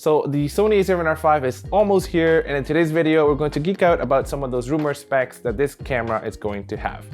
So the Sony A7R V is almost here, and in today's video, we're going to geek out about some of those rumor specs that this camera is going to have.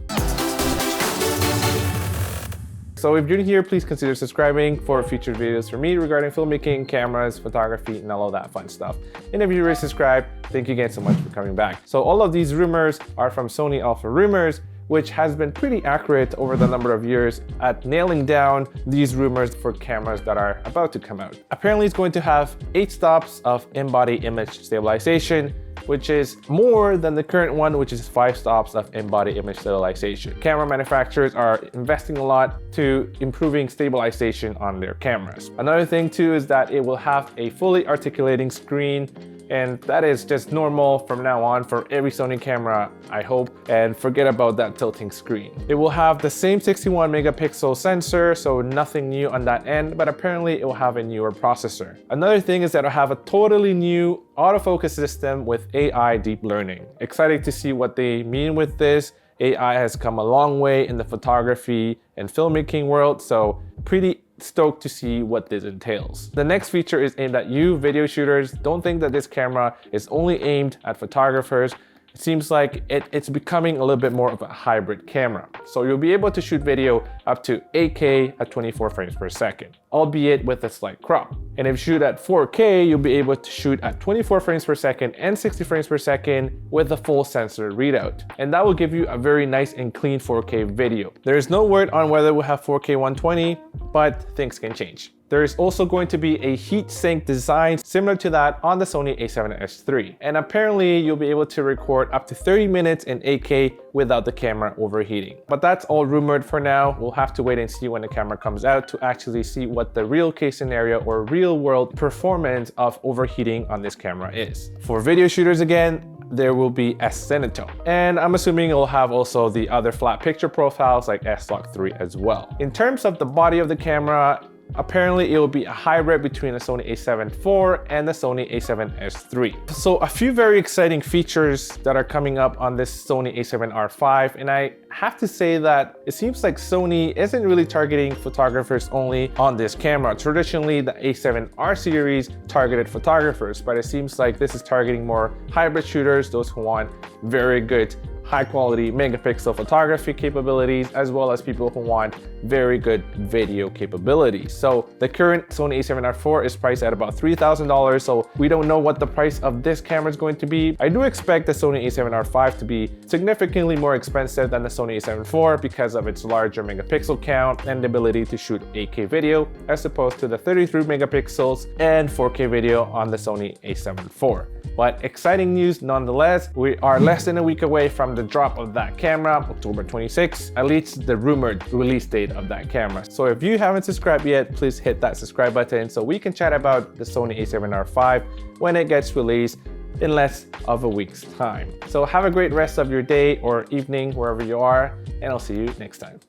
So if you're new here, please consider subscribing for future videos from me regarding filmmaking, cameras, photography, and all of that fun stuff. And if you already subscribed, thank you again so much for coming back. So all of these rumors are from Sony Alpha Rumors, which has been pretty accurate over the number of years at nailing down these rumors for cameras that are about to come out. Apparently it's going to have 8 stops of in-body image stabilization, which is more than the current one, which is 5 stops of in-body image stabilization. Camera manufacturers are investing a lot to improving stabilization on their cameras. Another thing too is that it will have a fully articulating screen, and that is just normal from now on for every Sony camera, I hope, and forget about that tilting screen. It will have the same 61 megapixel sensor, so nothing new on that end, but apparently it will have a newer processor. Another thing is that it'll have a totally new autofocus system with AI deep learning. Excited to see what they mean with this. AI has come a long way in the photography and filmmaking world, so pretty stoked to see what this entails. The next feature is aimed at you video shooters. Don't think that this camera is only aimed at photographers. It seems like it's becoming a little bit more of a hybrid camera. So you'll be able to shoot video up to 8K at 24 frames per second, albeit with a slight crop. And if you shoot at 4K, you'll be able to shoot at 24 frames per second and 60 frames per second with a full sensor readout. And that will give you a very nice and clean 4K video. There is no word on whether we'll have 4K 120, but things can change. There is also going to be a heat sink design similar to that on the Sony A7S III. And apparently you'll be able to record up to 30 minutes in 8K without the camera overheating. But that's all rumored for now. We'll have to wait and see when the camera comes out to actually see what the real case scenario or real world performance of overheating on this camera is. For video shooters again, there will be S-Zenithal. And I'm assuming it'll have also the other flat picture profiles like S-Log 3 as well. In terms of the body of the camera, apparently it will be a hybrid between the Sony A7 IV and the Sony A7S III. So a few very exciting features that are coming up on this Sony A7R V, and I have to say that it seems like Sony isn't really targeting photographers only on this camera. Traditionally, the A7R series targeted photographers, but it seems like this is targeting more hybrid shooters, those who want very good high quality megapixel photography capabilities, as well as people who want very good video capabilities. So the current Sony A7R IV is priced at about $3,000, so we don't know what the price of this camera is going to be. I do expect the Sony A7R V to be significantly more expensive than the Sony A7 IV because of its larger megapixel count and the ability to shoot 8K video as opposed to the 33 megapixels and 4K video on the Sony A7 IV. But exciting news nonetheless. We are less than a week away from the drop of that camera, October 26th, at least the rumored release date of that camera. So if you haven't subscribed yet, please hit that subscribe button so we can chat about the Sony A7R V when it gets released in less of a week's time. So have a great rest of your day or evening wherever you are, and I'll see you next time.